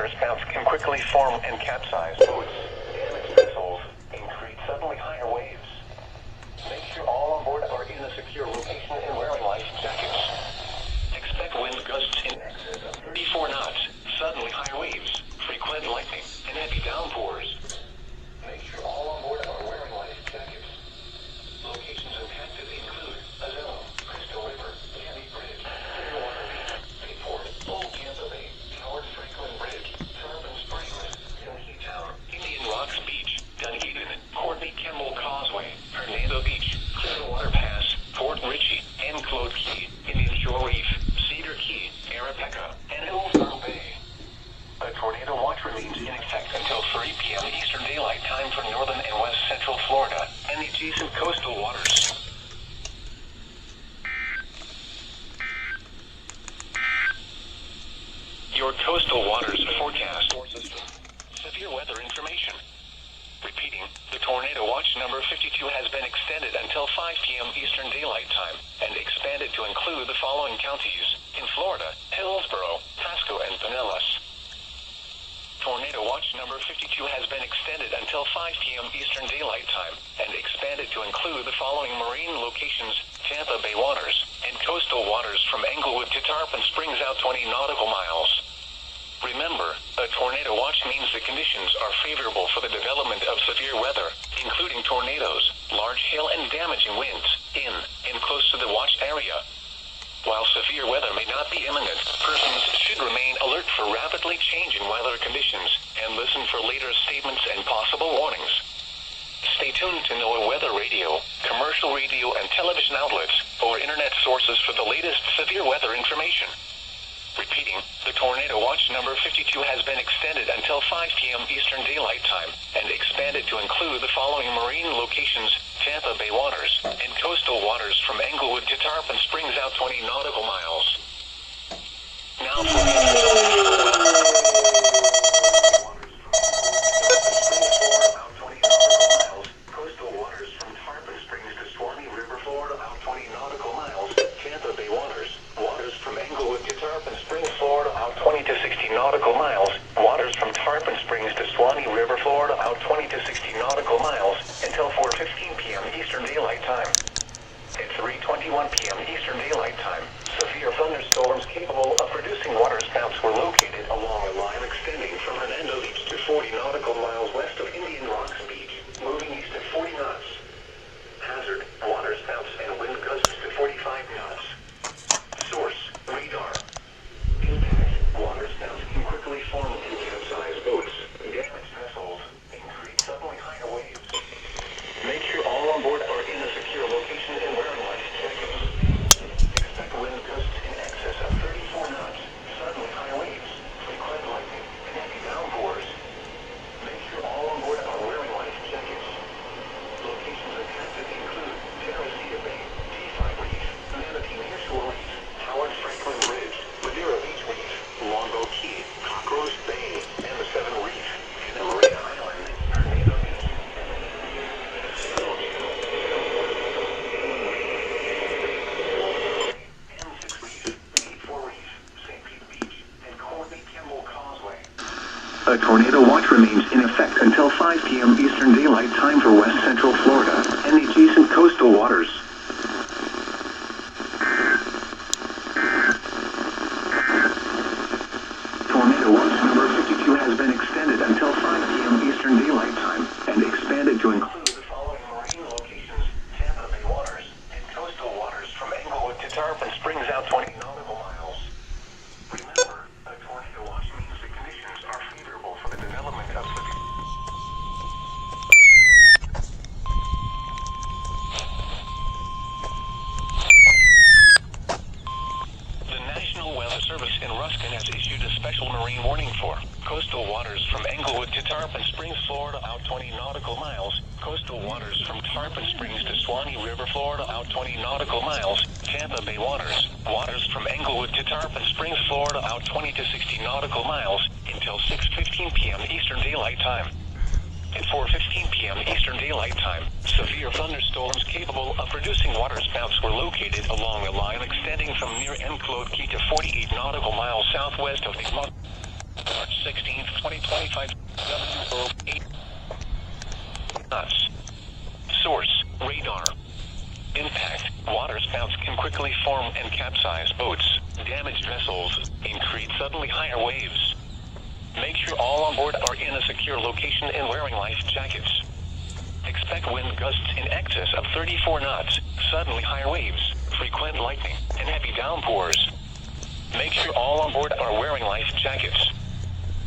waterspouts can quickly form and capsize boats, damage vessels, and create suddenly higher waves. Make sure all on board are in a secure location and wearing life jackets. Expect wind gusts in excess of 34 knots, suddenly higher waves, frequent lightning, and heavy downpours. Make sure all on board are wearing life jackets. Locations impacted include Azelo, Crystal River, Candy Bridge, Clearwater Beach, Bayport, Old Tampa Bay, Howard Franklin Bridge, Tarpon Springs, Tennessee Town, Indian Rocks Beach, Dunedin, Courtney Kimball Causeway, Hernando Beach, Clearwater Pass, Port Richey, and Claude Key, Indian Shore Reef, Cedar Key, Arapaca, and Hillsborough Bay. A tornado watch remains in effect until 3 p.m. Eastern Daylight Time for northern and west central Florida and the adjacent coastal waters. Your coastal waters forecast. Severe weather information. Repeating, the tornado watch number 52 has been extended until 5 p.m. Eastern Daylight Time and expanded to include the following counties in Florida: Hillsborough, Pasco, and Pinellas. Tornado watch number 52 has been extended until 5 p.m. Eastern Daylight Time and expanded to include the following marine locations: Tampa Bay waters and coastal waters from Englewood to Tarpon Springs out 20 nautical miles. Remember, a tornado watch means the conditions are favorable for the development of severe weather, including tornadoes, large hail, and damaging winds in and close to the watch area. While severe weather may not be imminent, persons should remain alert for rapidly changing weather conditions and listen for later statements and possible warnings. Stay tuned to NOAA weather radio, commercial radio and television outlets, or internet sources for the latest severe weather information. Repeating, the tornado watch number 52 has been extended until 5 p.m. Eastern Daylight Time and expanded to include the following marine locations: Tampa Bay waters and coastal waters from Englewood to Tarpon Springs out 20 nautical miles. Now for coastal waters from Tarpon Springs to Swanee River, Florida out 20 nautical miles. Tampa Bay waters from Englewood to Tarpon Springs, Florida out 20 to 60 nautical miles. Waters from Tarpon Springs to Swanee River, Florida out 20 to 60 nautical miles until 4:15 p.m. Eastern Daylight Time. At 3:21 p.m. Eastern Daylight Time, severe thunderstorms capable of producing waterspouts were located along a line extending from Hernando Beach to 40 nautical miles west of Indian Rocks Beach, moving east at 40 knots. Hazard: waterspouts and wind gusts to 45 knots. Source: radar. Impact: waterspouts can quickly form and capsize boats, damage vessels, and create suddenly higher waves. Make sure all on board are in a secure location and wearing life jackets. Expect wind gusts in excess of 34 knots, suddenly higher waves, frequent lightning, and heavy downpours. Make sure all on board are wearing life jackets. Locations impacted include Tennessee Bay, D5 Reef, Manatee Nearshore Reef, Howard Franklin Bridge, Madeira Beach Reef, Longboat Key, Cockroach Bay, and the Seven Reef, and Maria Island, Hernando Beach, M6 Reef, D4 Reef, St. Pete Beach, and Courtney Kimball Causeway. A tornado watch remains in effect until 5 p.m. Eastern Daylight Time for west central Florida and the adjacent coastal waters. Tornado watch number 52 has been extended until 5 p.m. Eastern Daylight Time and expanded to include the following marine locations: Tampa Bay waters and coastal waters from Englewood to Tarpon Springs out 20 nautical miles. Remember, a tornado watch means the conditions are favorable for the development of severe. The National Weather Service in Ruskin has issued a special marine warning for coastal waters from Englewood to Tarpon Springs, Florida out 20 nautical miles, coastal waters from Tarpon Springs to Swanee River, Florida out 20 nautical miles, Tampa Bay waters from Englewood to Tarpon Springs, Florida out 20 to 60 nautical miles until 6:15 p.m. Eastern Daylight Time. At 4:15 p.m. Eastern Daylight Time, severe thunderstorms capable of producing waterspouts were located along a line extending from near Claude Key to 48 nautical miles southwest of the March 16th. 25 W08 knots. Source, radar. Impact, waterspouts can quickly form and capsize boats, damage vessels, and create suddenly higher waves. Make sure all on board are in a secure location and wearing life jackets. Expect wind gusts in excess of 34 knots, suddenly higher waves, frequent lightning, and heavy downpours. Make sure all on board are wearing life jackets.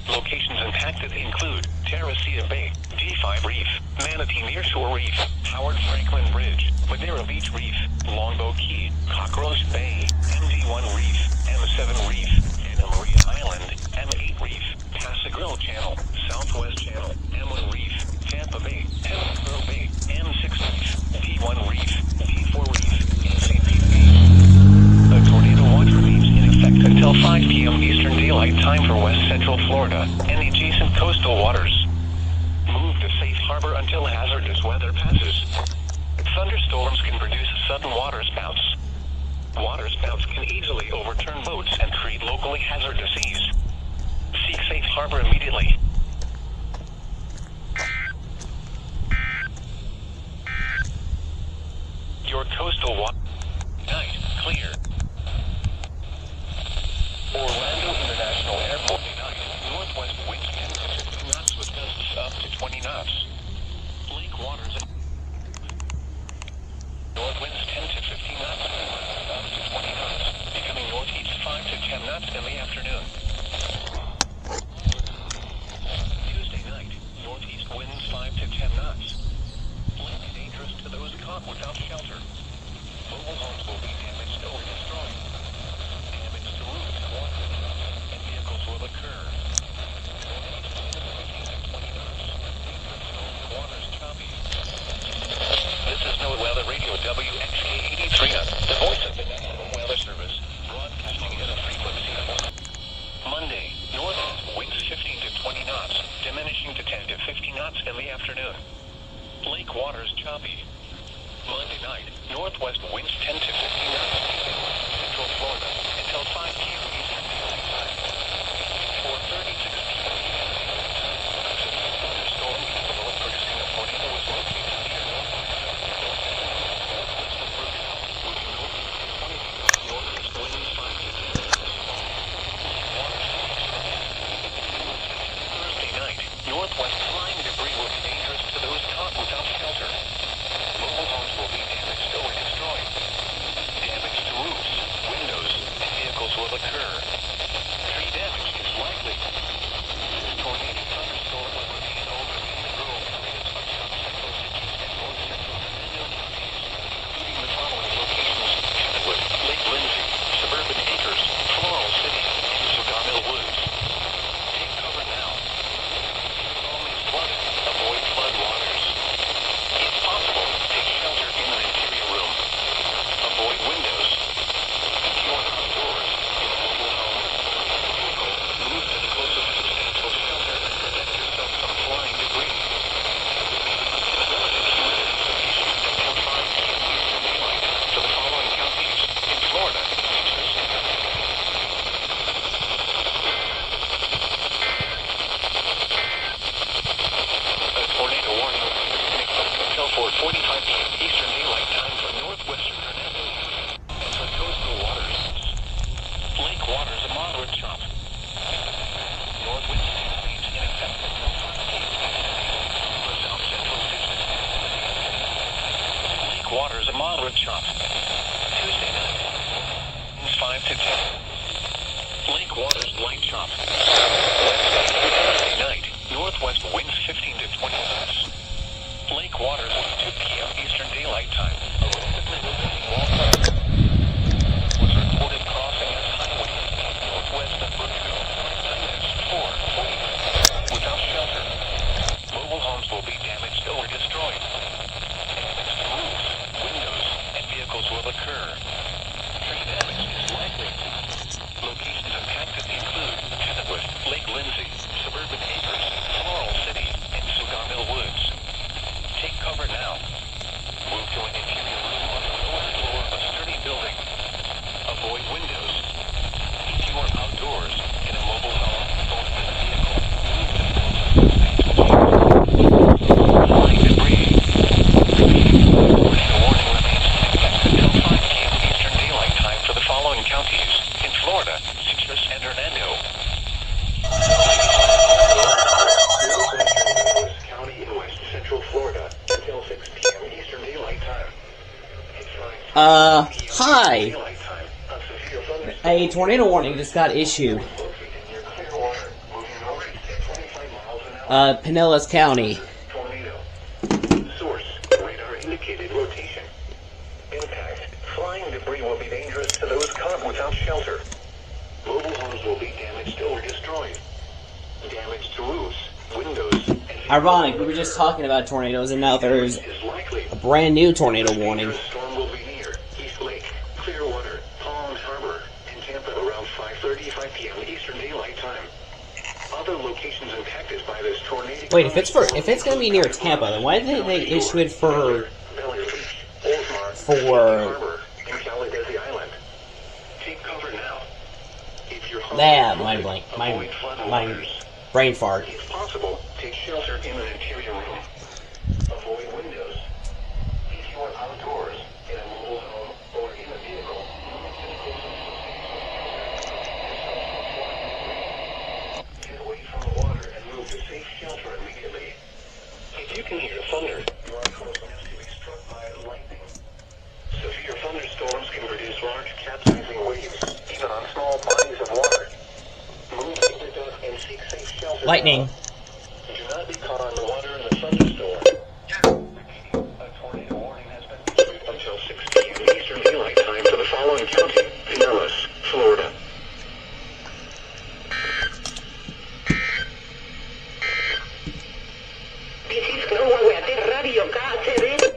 Locations impacted include Terracea Bay, D5 Reef, Manatee Nearshore Reef, Howard Franklin Bridge, Madeira Beach Reef, Longbow Key, Cockroach Bay, MD1 Reef, M7 Reef, Anna Maria Island, M8 Reef, Passagrille Channel, Southwest Channel, M1 Reef, Tampa Bay, Hillsborough Bay, M6 Reef, D1 Reef, D4 Reef, and St. Pete Beach. A tornado watch remains in effect until 5 p.m. Eastern Daylight Time for West Central Florida and adjacent coastal waters. Move to safe harbor until hazardous weather passes. Thunderstorms can produce sudden waterspouts. Waterspouts can easily overturn boats and create locally hazardous seas. Seek safe harbor immediately. Your coastal water night clear. Orlando International Airport tonight. Northwest winds 10 to 15 knots with gusts up to 20 knots. Lake waters. North winds 10 to 15 knots with gusts up to 20 knots. Becoming northeast 5 to 10 knots in the afternoon. Tuesday night. Northeast winds 5 to 10 knots. Lake dangerous to those caught without shelter. Mobile homes will be damaged or destroyed. Damage to roofs, water, and vehicles will occur. Northeast winds 15 to 20 knots. Waters choppy. This is NOAA Weather Radio WXK-83, the voice of the National Weather Service, broadcasting at a frequency of Monday, northeast winds 15 to 20 knots, diminishing to 10 to 15 knots in the afternoon. Lake waters choppy. Monday night, northwest winds 10 to 15 knots, central Florida, until 5 p.m. Eastern Daylight Time. 4:36 p.m. Thunderstorm capable of producing a tornado was located near northwest of Bergen, moving northeast to 20 northeast winds 5 to 10 knots. Thursday night, northwest flying debris will be dangerous to those caught without shelter. Mobile homes will be damaged or destroyed. Damage to roofs, windows, and vehicles will occur. Tree damage is likely. Tornado thunderstorm will remain over the Grove areas of south central cities and north central Brazil counties, including the following locations: Kenwood, Lake Lindsay, Suburban Acres, Floral City, and Sugarmill Woods. Take cover now. Home is flooded. Avoid flood waters. If possible, take shelter in an interior room. Avoid windows. If you are outdoors, in a mobile home or in a vehicle, move to the closest substantial shelter and protect yourself from flying debris. Limited humidity conditions until 5 p.m. Eastern Daylight Time for the following counties in Florida, Texas. A tornado warning in effect until 4:45 p.m. Eastern Daylight Time for northwestern Hernando and for coastal waters. Lake waters a moderate chop. North wind remains in effect until 5 p.m. for south central cities. Lake waters a moderate chop. Tuesday night, winds 5 to 10. Lake waters light chop. Wednesday through Thursday night, northwest winds 15 to 20 knots. Lake waters 2 p.m. Eastern Daylight Time. A relatively low-lying wall was reported crossing as highway northwest of Brookville. Time is 4:40. Without shelter, mobile homes will be damaged or destroyed. Damage to roofs, windows, and vehicles will occur. Tree damage is likely. Hi! A tornado warning just got issued. Pinellas County. Source, radar indicated rotation. Impact, flying debris will be dangerous to those caught without shelter. Mobile homes will be damaged or destroyed. Damage to roofs, windows, and... Ironic, we were just talking about tornadoes and now there's a brand new tornado warning. Storm will be near East Lake, Clearwater, Palm Harbor, and Tampa around 5:35 p.m. Eastern Daylight Time. Other locations impacted by this tornado... Wait, if it's gonna be near Tampa, then why didn't they issue it for mind blank, mind brain fart. If possible, take shelter in an interior room. Avoid windows. If you are outdoors, in a mobile home, or in a vehicle, get away from the water and move to safe shelter immediately. If you can hear thunder, you are close enough to be struck by lightning. Severe thunderstorms can produce large capsizing waves, even on small bodies of water. Move into the duck and seek safe shelter. Lightning. Do not be caught on the water in the thunderstorm. A tornado warning has been issued until 6 p.m. Eastern Daylight Time for the following county: Pinellas, Florida. This is Global Weather Radio KHD.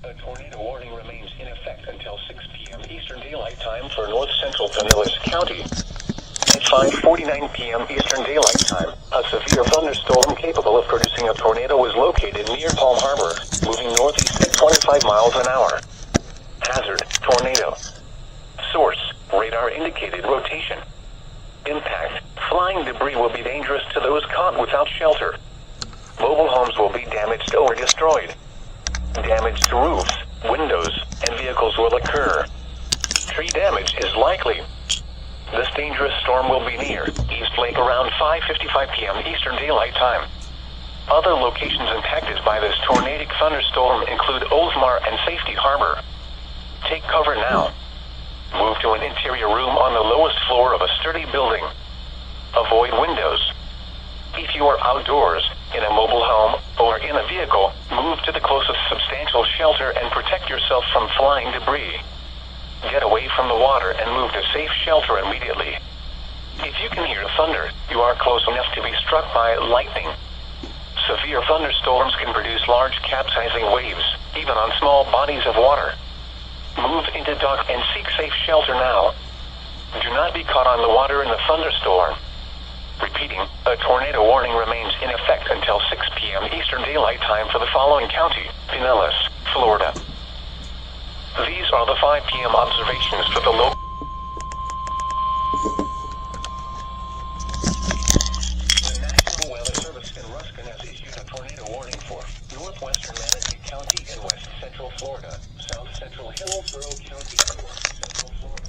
A tornado warning remains in effect until 6 p.m. Eastern Daylight Time for north central Pinellas County. At 5:49 p.m. Eastern Daylight Time, a severe thunderstorm capable of producing a tornado was located near Palm Harbor, moving northeast at 25 miles an hour. Hazard, tornado. Source, radar indicated rotation. Impact, flying debris will be dangerous to those caught without shelter. Mobile homes will be damaged or destroyed. Damage to roofs, windows, and vehicles will occur. Tree damage is likely. This dangerous storm will be near East Lake around 5:55 p.m. Eastern Daylight Time. Other locations impacted by this tornadic thunderstorm include Oldsmar and Safety Harbor. Take cover now. Move to an interior room on the lowest floor of a sturdy building. Avoid windows. If you are outdoors, in a mobile home, or in a vehicle, move to the closest substantial shelter and protect yourself from flying debris. Get away from the water and move to safe shelter immediately. If you can hear thunder, you are close enough to be struck by lightning. Severe thunderstorms can produce large capsizing waves, even on small bodies of water. Move into dock and seek safe shelter now. Do not be caught on the water in the thunderstorm. Repeating, a tornado warning remains in effect until 6 p.m. Eastern Daylight Time for the following county: Pinellas, Florida. These are the 5 p.m. observations for the local. The National Weather Service in Ruskin has issued a tornado warning for northwestern Manatee County and west central Florida, south central Hillsborough County, and west central Florida.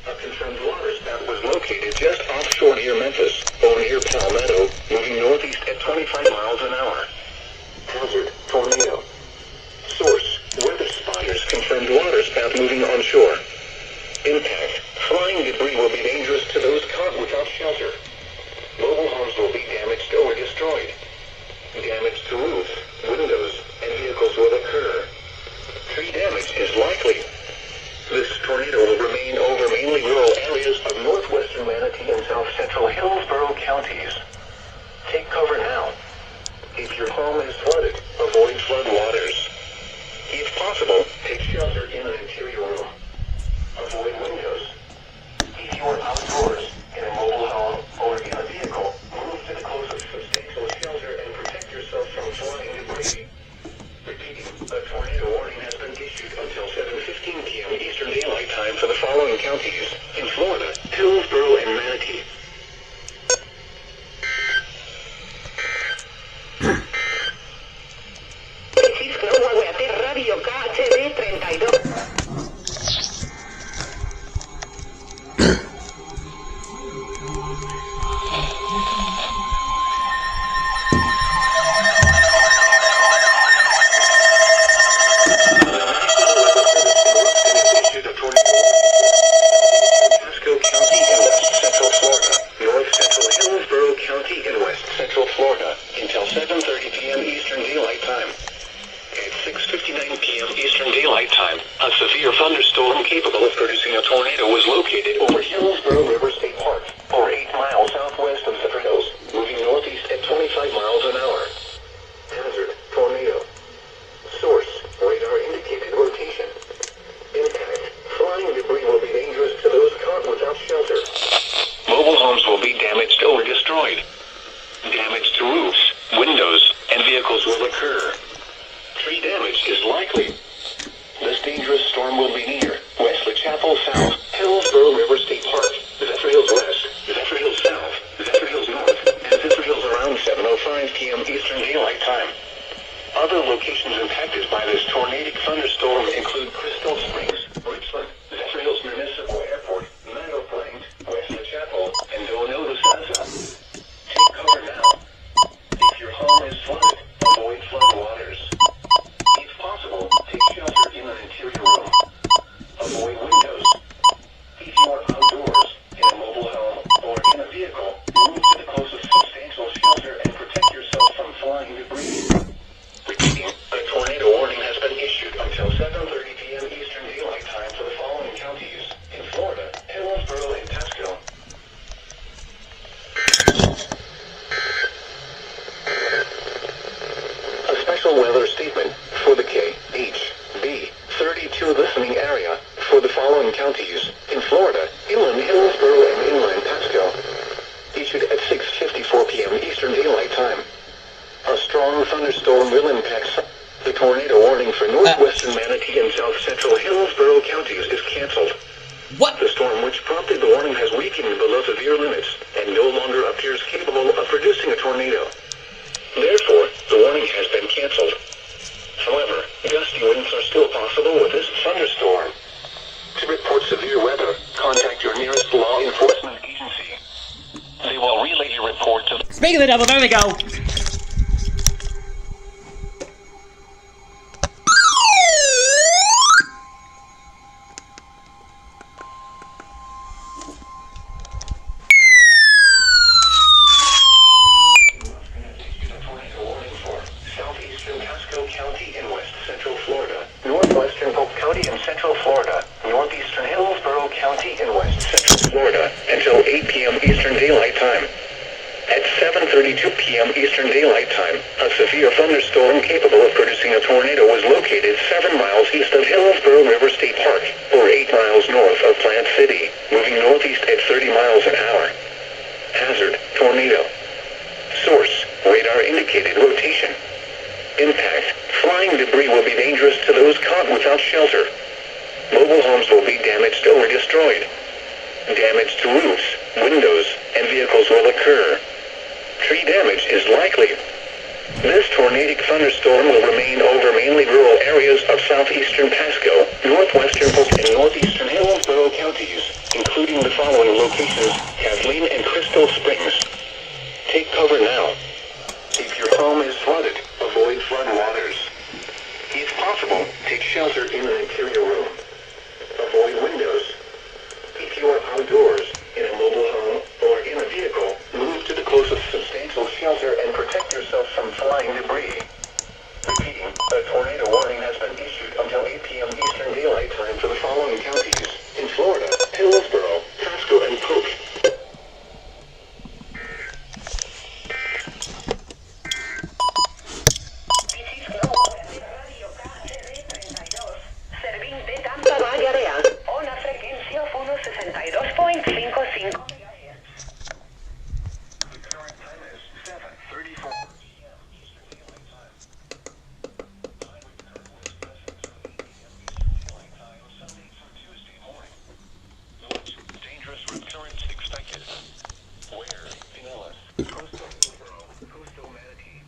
A confirmed water spout was located just offshore near Memphis, or near Palmetto, moving northeast at 25 miles an hour. Hazard, tornado. Source, weather spotters confirmed water spout moving onshore. Impact, flying debris will be dangerous to those caught without shelter. Mobile homes will be damaged or destroyed. Damage to roofs, windows, and vehicles will occur. Tree damage is likely. This tornado will remain over mainly rural areas of northwestern Manatee and south central Hillsborough counties. Take cover now. If your home is flooded, avoid flood waters. If possible, take shelter in an interior room. Avoid windows. If you are outdoors, in a mobile home, or in a vehicle, move to the closest substantial shelter and protect yourself from flying debris. Repeating, a tornado warning has been issued until 7:15 p.m. Eastern Daylight Time for the following counties: in Florida, Hillsborough, and Manatee. This is Global Weather Radio KHD 32. Central Florida until 7:30 p.m. Eastern Daylight Time. At 6:59 p.m. Eastern Daylight Time, a severe thunderstorm capable of producing a tornado was located over Hillsborough River State Park, or 8 miles southwest of Zephyr Hills, moving northeast at 25 miles an hour. Hazard, tornado. Source, radar indicated rotation. Impact, flying debris will be dangerous to those caught without shelter. Mobile homes will be damaged or destroyed. Damage to roofs, windows, and vehicles will occur. Tree damage is likely. This dangerous storm will be near Wesley Chapel South, Hillsborough River State Park, Zephyr Hills West, Zephyr Hills South, Zephyr Hills North, and Zephyr Hills around 7:05 p.m. Eastern Daylight Time. Other locations impacted by this tornadic thunderstorm include Crystal Springs, Richland, Zephyr Hills Municipal Airport, Meadow Plains, Wesley Chapel, and Villanova Salsa. Take cover now. If your home is flooded, avoid floodwaters. If possible, take shelter in an interior room. Avoid windows. If you are outdoors, in a mobile home, or in a vehicle, move to the closest substantial shelter and protect yourself from flying debris. Repeating, a tornado warning has been issued until 7:30 p.m. Eastern Daylight Time for the following counties in Florida, Hillsborough, and Pasco. A special weather statement for the KHB 32 listening area for the following counties in Florida, Inland Hillsborough, and Inland Pasco. Issued at 6:54 p.m. Eastern Daylight Time. A strong thunderstorm will impact the tornado warning for northwestern Manatee and south central Hillsborough counties is canceled. What? The storm which prompted the warning has weakened below severe limits and no longer appears capable of producing a tornado. Therefore, the warning has been canceled. However, gusty winds are still possible with this thunderstorm. To report severe weather, contact your nearest law enforcement agency. They will relay your report to... Speak of the devil, there we go! Until 8 p.m. Eastern Daylight Time. At 7:32 p.m. Eastern Daylight Time, a severe thunderstorm capable of producing a tornado was located 7 miles east of Hillsborough River State Park, or 8 miles north of Plant City, moving northeast at 30 miles an hour. Hazard, tornado. Source, radar indicated rotation. Impact, flying debris will be dangerous to those caught without shelter. Mobile homes will be damaged or destroyed. Damage to roofs, windows, and vehicles will occur. Tree damage is likely. This tornadic thunderstorm will remain over mainly rural areas of southeastern Pasco, northwestern Polk, and northeastern Hillsborough counties, including the following locations: Kathleen and Crystal Springs. Take cover now. If your home is flooded, avoid floodwaters. If possible, take shelter in an interior room. Avoid windows. If you are outdoors, in a mobile home, or in a vehicle, move to the closest substantial shelter and protect yourself from flying debris. Repeating, a tornado warning has been issued until 8 p.m. Eastern Daylight Time for the following counties in Florida, Hillsborough, Pasco, and Polk.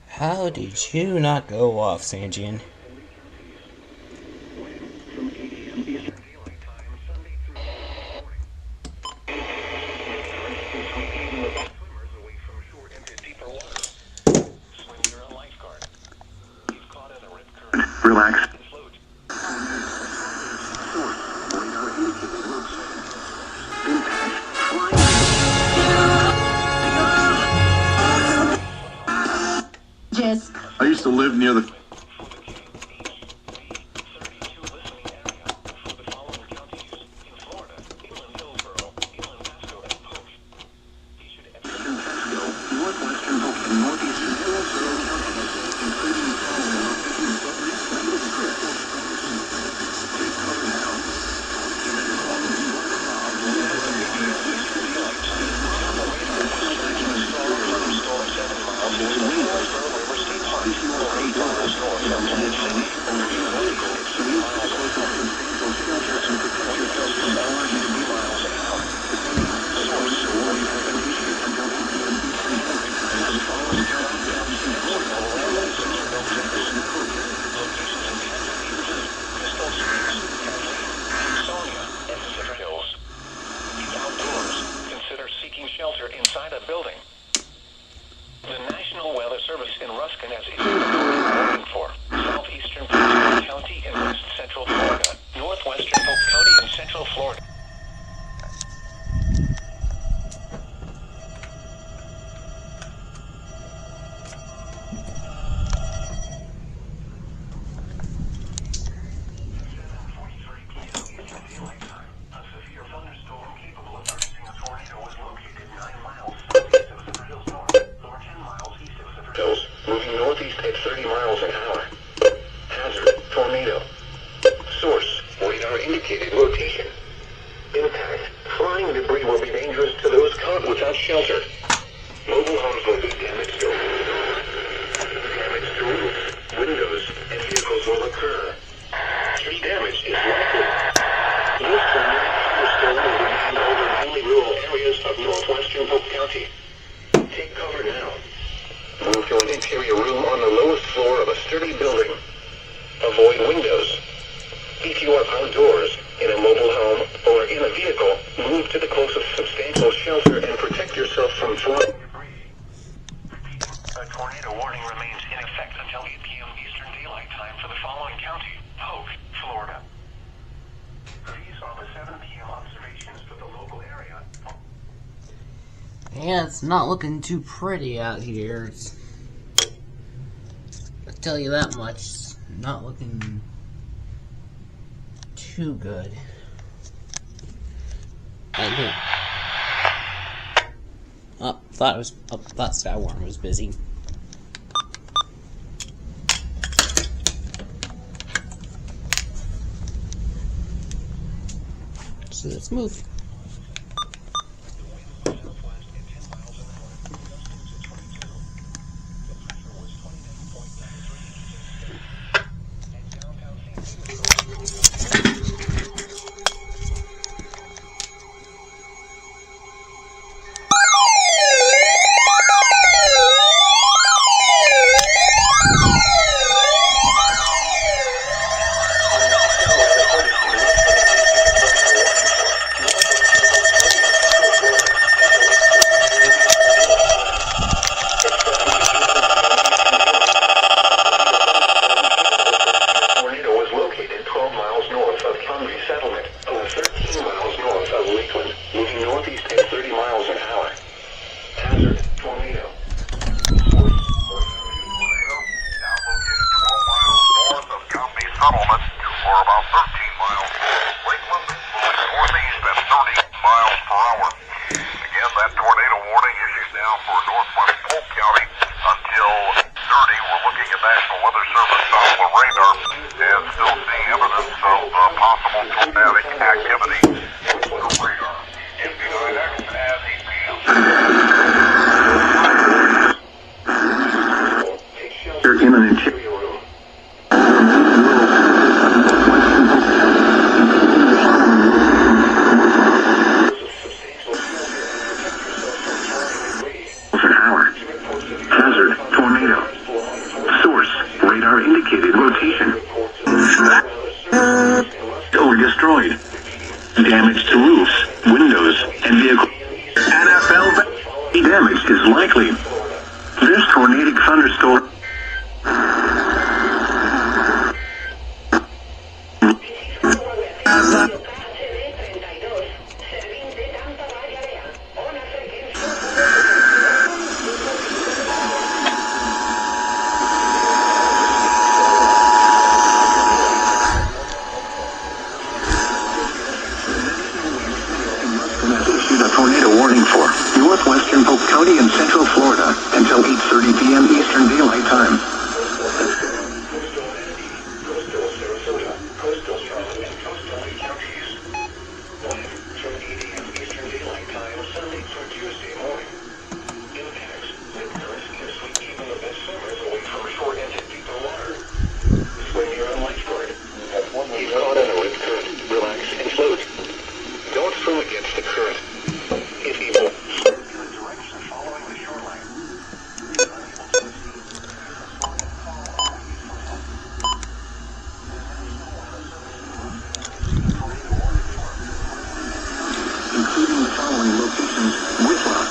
How did you not go off, Sanjian? Relax. Just I used to live near the. Northwestern Polk and northeastern Hillsborough counties, including shelter inside a building. The National Weather Service in Ruskin has issued a warning for southeastern Polk County in west central Florida, northwestern Polk County in central Florida. Moving northeast at 30 miles an hour. Hazard, tornado. Source, radar indicated location. Impact, flying debris will be dangerous to those caught without shelter. Mobile homes will be damaged to roofs, windows, and vehicles will occur. Tree damage is likely. This tornado thunderstorm will remain over mainly rural areas of northwestern Polk County. Take cover now. Move to an interior room on the lowest floor of a sturdy building. Avoid windows. If you are outdoors, in a mobile home, or in a vehicle, move to the closest substantial shelter and protect yourself from flying debris. A tornado warning remains in effect until 8 p.m. Eastern Daylight Time for the following county, Polk, Florida. These are the 7 p.m. observations for the local area. Yeah, it's not looking too pretty out here. I'll tell you that much. It's not looking too good. Thought Skywarn was busy. So let's move. Damage to roofs, windows, and vehicles. NFL damage is likely. This tornadic thunderstorm. Eastern Daylight Time. Coastal Sarasota, coastal Charlotte, and coastal Lake counties. Wind from 8 a.m. Eastern Daylight Time, Sunday through Tuesday morning. Impacts, wind currents can sweep even the best swimmers away from shore into deeper water. Swim near a lifeguard. Keep caught in a wind current, relax and float. Don't swim against the current. If able, swim in the direction following the shoreline. Including the following locations: Whistler.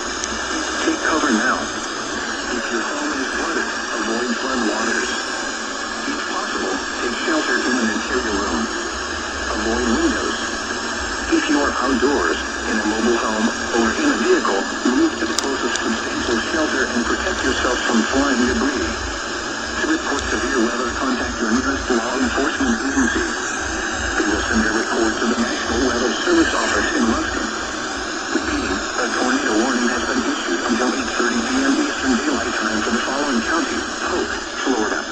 Take cover now. If your home is flooded, avoid flood waters. If possible, take shelter in an interior room. Avoid windows. If you are outdoors, in a mobile home, or in a vehicle, move to the closest substantial shelter and protect yourself from flying debris. To report severe weather, contact your nearest law enforcement agency. They will send a report to the National Weather Service Office in Ruskin. Repeating, a tornado warning has been issued until 8:30 p.m. Eastern Daylight Time for the following county: Polk, Florida.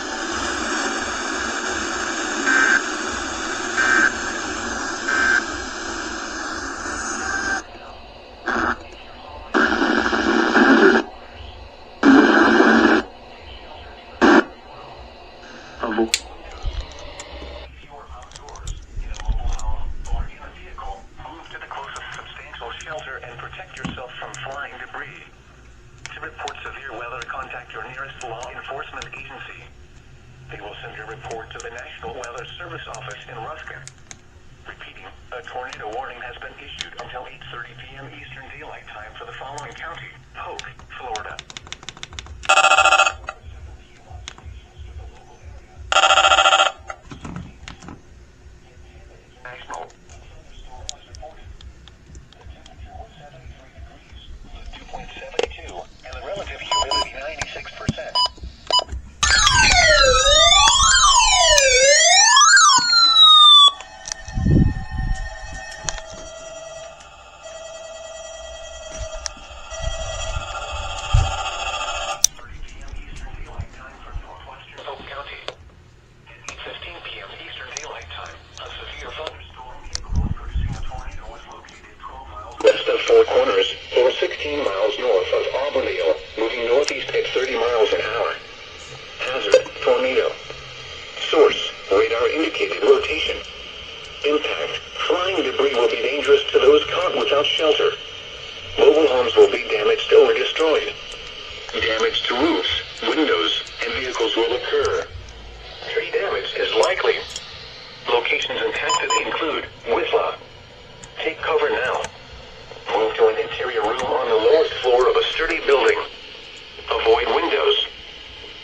Shelter and protect yourself from flying debris. To report severe weather, contact your nearest law enforcement agency. They will send a report to the National Weather Service Office in Ruskin. Repeating, a tornado warning has been issued until 8:30 p.m. Eastern Daylight Time for the following county: Polk, Florida. National. 2.72, and the relative humidity 96%. West of Four Corners, or 16 miles north of Auburndale, moving northeast at 30 miles an hour. Hazard, tornado. Source, radar indicated rotation. Impact, flying debris will be dangerous to those caught without shelter. Mobile homes will be damaged or destroyed. Damage to roofs, windows, and vehicles will occur. Tree damage is likely. Locations impacted include Whistler. Take cover now. Move to an interior room on the lowest floor of a sturdy building. Avoid windows.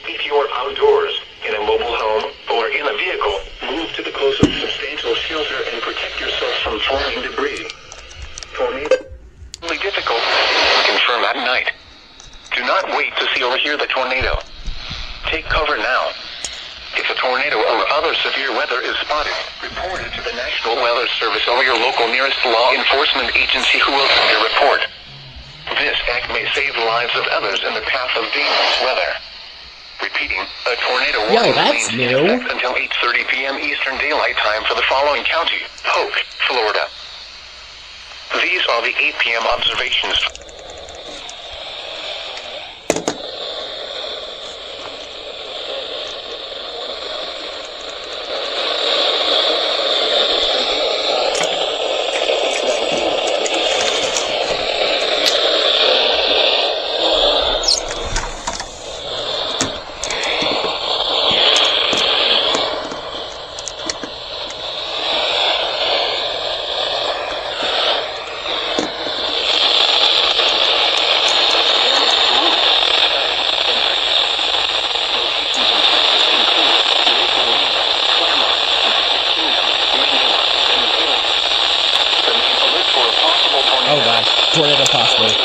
If you are outdoors, in a mobile home, or in a vehicle, move to the closest substantial shelter and protect yourself from flying debris. Tornado. Only difficult to confirm at night. Do not wait to see or hear the tornado. Take cover now. If a tornado or other severe weather is spotted, report it to the National Weather Service or your local nearest law enforcement agency who will send a report. This act may save the lives of others in the path of dangerous weather. Repeating, a tornado warning that's remains in new. effect until 8:30 p.m. Eastern Daylight Time for the following county: Polk, Florida. These are the 8 p.m. observations. Oh god, tornado possibly.